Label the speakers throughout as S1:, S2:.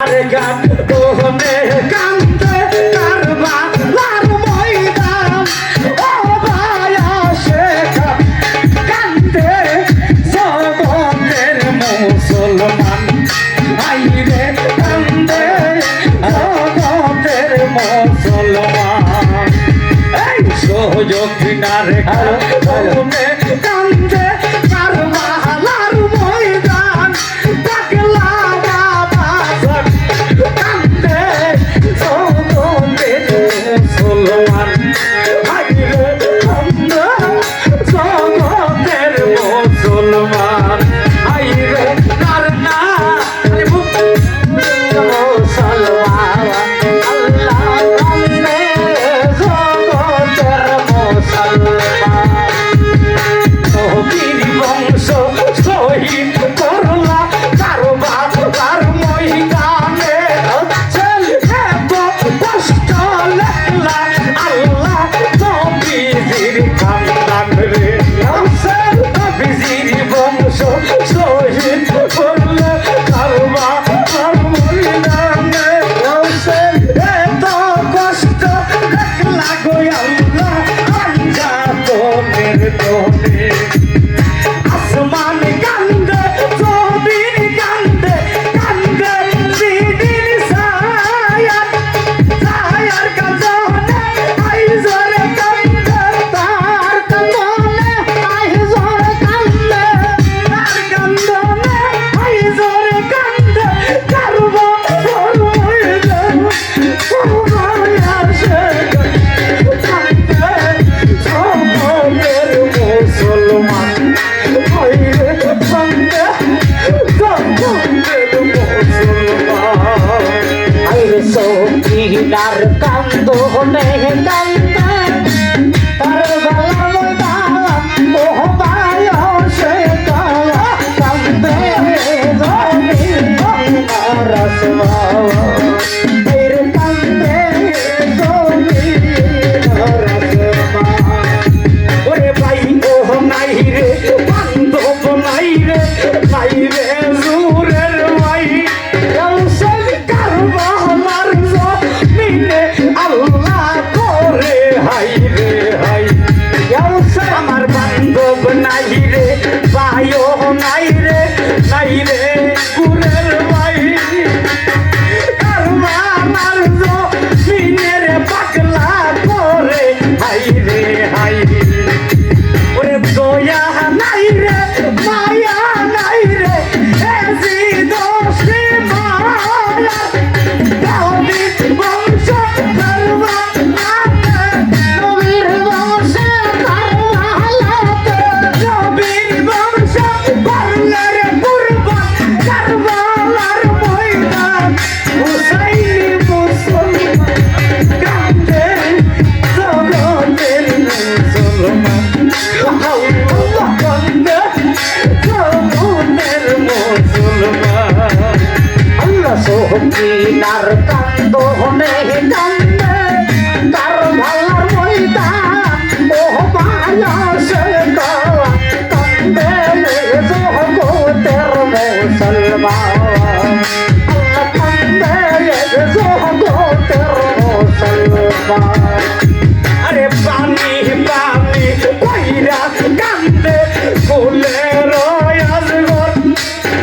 S1: গান তোহনে কান্দে কারবালার ময়দান ও ভায়া শেখা কান্দে জগতের মুসলমান আইরে কান্দে জগতের মুসলমান এই সহযোগিনার তোহনে কান্দে কারবালার ময়দান পাগলা dar canto ne canta Karbala maidan oh baya sheka kante zoni raswa ir kante zoni raswa ore bhai oh nai re bandhab nai re zurer bhai ramsal karbalar আল্লাহ করে হাই রে হাই আমার বান্ধব নাই রে ভাইও নাই রে গুরের ভাই কারবার জমিনের পাগলা করে হাই রে হাই ওরে দয়া নাই রে মায়া নাই রে এজি দোষী মায়া সোহকিনার কান্দো নে কান্দে কারবালার ময়দান ও ভায়া শেখা কান্দে জগতের মুসলমান আল্লাহ কান্দে জগতের মুসলমান আরে পানি পানি কইরা কান্দে ফুলের আজগর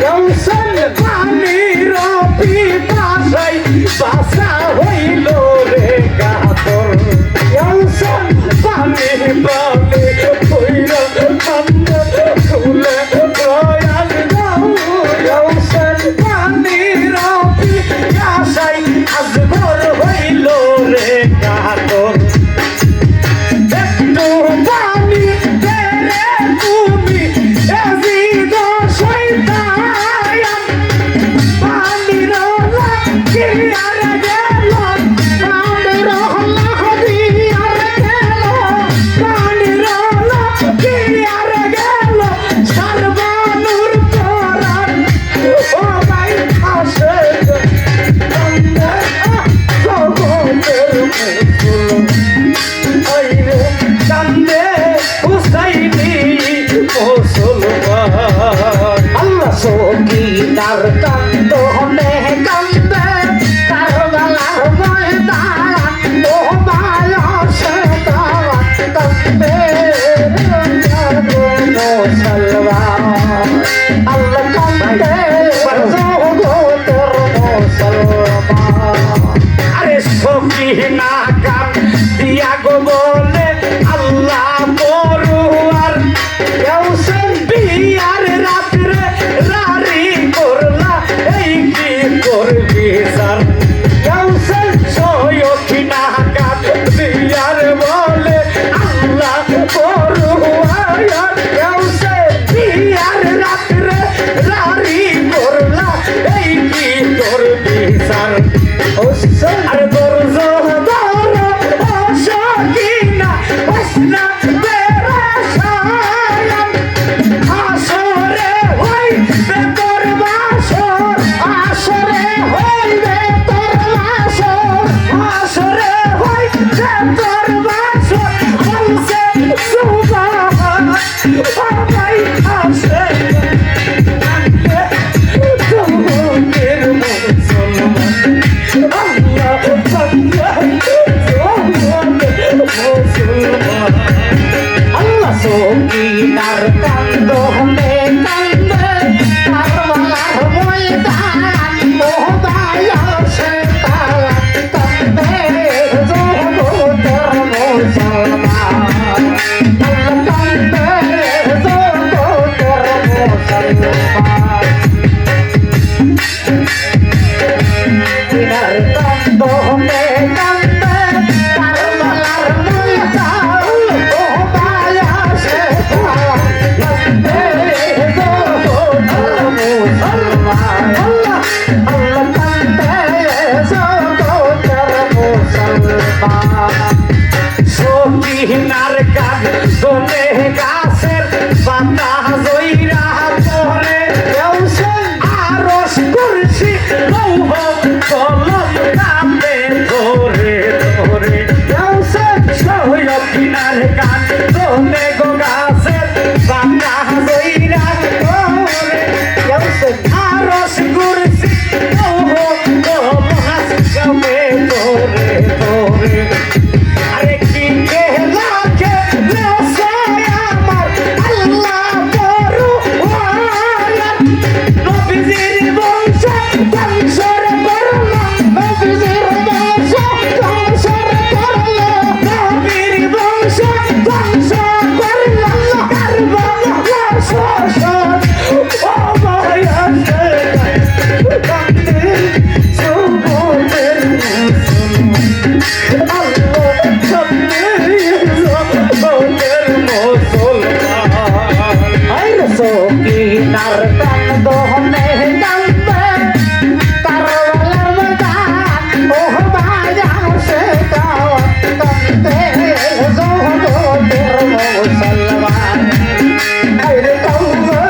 S1: রমসান পানি বাসা হইল রে কাতর পানি পানি হইল কান্দ ফুলে প্রয়াস দাও পানি রবি আশাই আজগর হইল রে কাতর একটু পানি দেরে তুমি এজিদ শয়তান পানি রলা কিয়ারে গেল পানি রলা কিয়ারে গেল পানি রলা কিয়ারে গেল সর্বনুর কোরআন ও ভাই আসে কান্দে জগতের মুসলমান আইরে কান্দে হুসাইনি মুসলমান আল্লাহ সগীনার কান্দো নে কান্দে কিনার কান্দনে কান্দে তার মালার ময়দা ও মায়া সে কান্দে গো মুসলমান আল্লাহ কান্দে জগতের মুসলমান সকিনার গান শোনে গাছের পাতা জইরা পরে আরস কুরসি লৌহ কলম নামে ধরে ধরে সকিনার গান শোনে গো গাছের পাতা জইরা পরে আরস কুরসি লৌহ কলম নামে ধরে ধরে আরে কি কেলা কেলা সে আমার আল্লাহ পরওয়ার নবীজির বংশ বংশর করলাম নবীজির বংশ বংশর করলাম নবীর বংশ বংশ করলাম কারবালার শাসন ও মায়া কান্দে জগতের সকিনার কান্দনে কান্দে কারবালার ময়দান ও মায়া সে কান্দে জগতের মুসলমান আরে কান্দে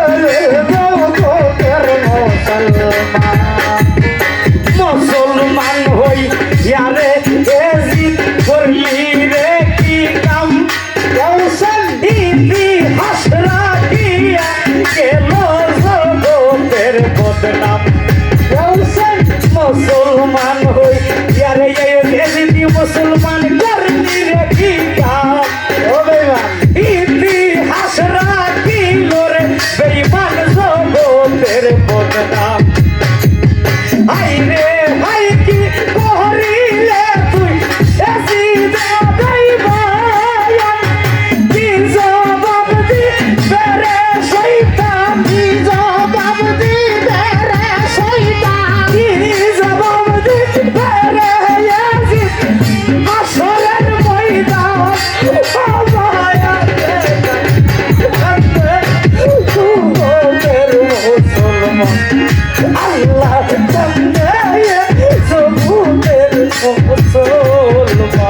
S1: জগতের মুসলমান মুসলমান হই ইয়ারে এজি করলি রে কি কাম দিদি হাসরা দিয়া গেল জগতের বদনাম মুসলমান হই ইয়ারে এজি মুসলমান করলি রে কি কাম দিদি হাসরা দিল রে বেঈমান জগতের বদনাম হাই রে হাই কি করিলে তুই এসি দেই বায়ান কি জবাব দি বেরে শয়তান কি জবাব দি বেরে শয়তান কি জবাব দি বেরে ইয়াজিদ আসরের ময়দান ও মায়া কান্দে জগতের মুসলমান আল্লাহ কান্দে জগতের মুসলমান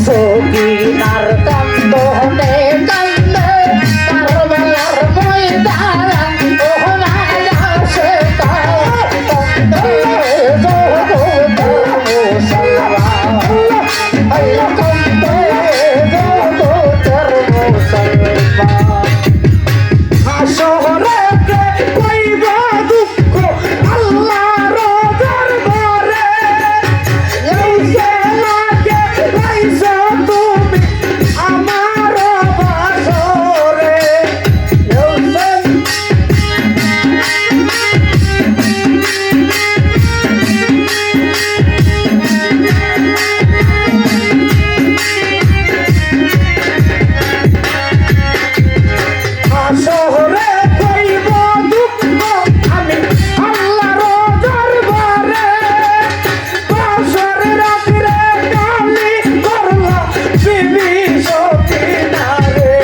S1: সকিনার কান্দনে কান্দে কারবালার ময়দান ও মায়া সে কান্দে জগতের মুসলমান আল্লাহ কান্দে জগতের মুসলমান হাসরেতে কইব দুঃখ আল্লাহর দরবারে এসে লাগে রাইছো তুমি আমার বাসরে হাসরে কইব দুঃখ আমি আল্লাহর দরবারে বাসর রাত্রে কালি করলাম বিবি সকিনারে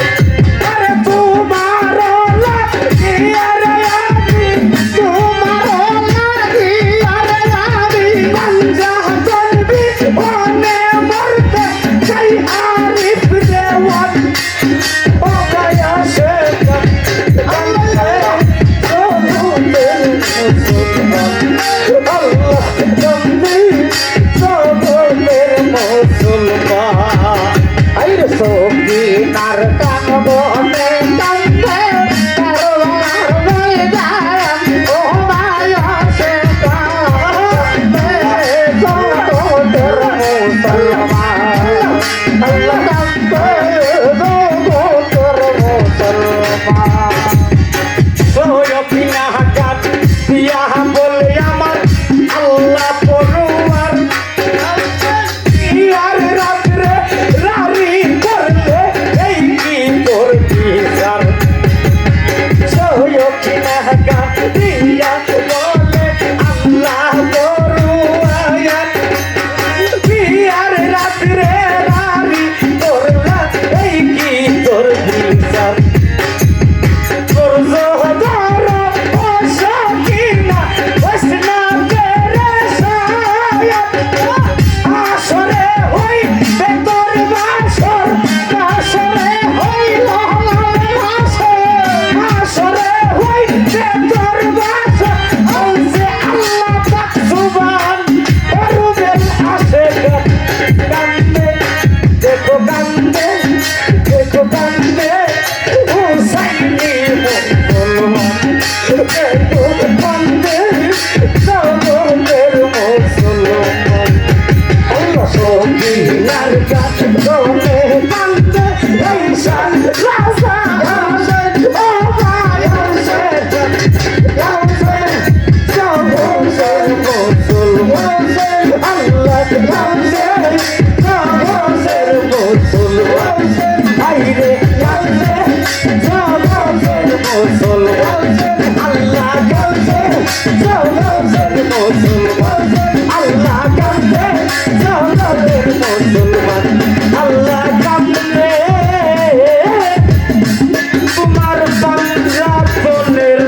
S1: আরে তোমার লাগিয়া রে আমি তোমার লাগিয়া রে আমি গঞ্জা চলবি ওনে মরতে চাই আরিফ দেওয়ান ও গায়া সে কান্দে জগতের মুসলমান আল্লাহ কান্দে জগতের মুসলমান আইরে সকিনার কান্দনে কান্দে কারবালার ময়দান ও মায়া সে কান্দে জগতের মুসলমান আল্লাহ কান্দে জগতের মুসলমান সকিনা হাকাত দিয়া বলে আমার আল্লাহ পরওয়ার ইয়ার রাত্রে রারি করলে এই কি করবি স্যার সকিনা হাকাত দিয়া বলে আল্লাহ পরওয়ার আল্লাহ গাউসের মুসলমান ভাইরে গাউসের মুসলমান আল্লাহ গাউসের মুসলমান আল্লাহ গাউসের মুসলমান আল্লাহ গাউসে তোমার বাংলা তোলের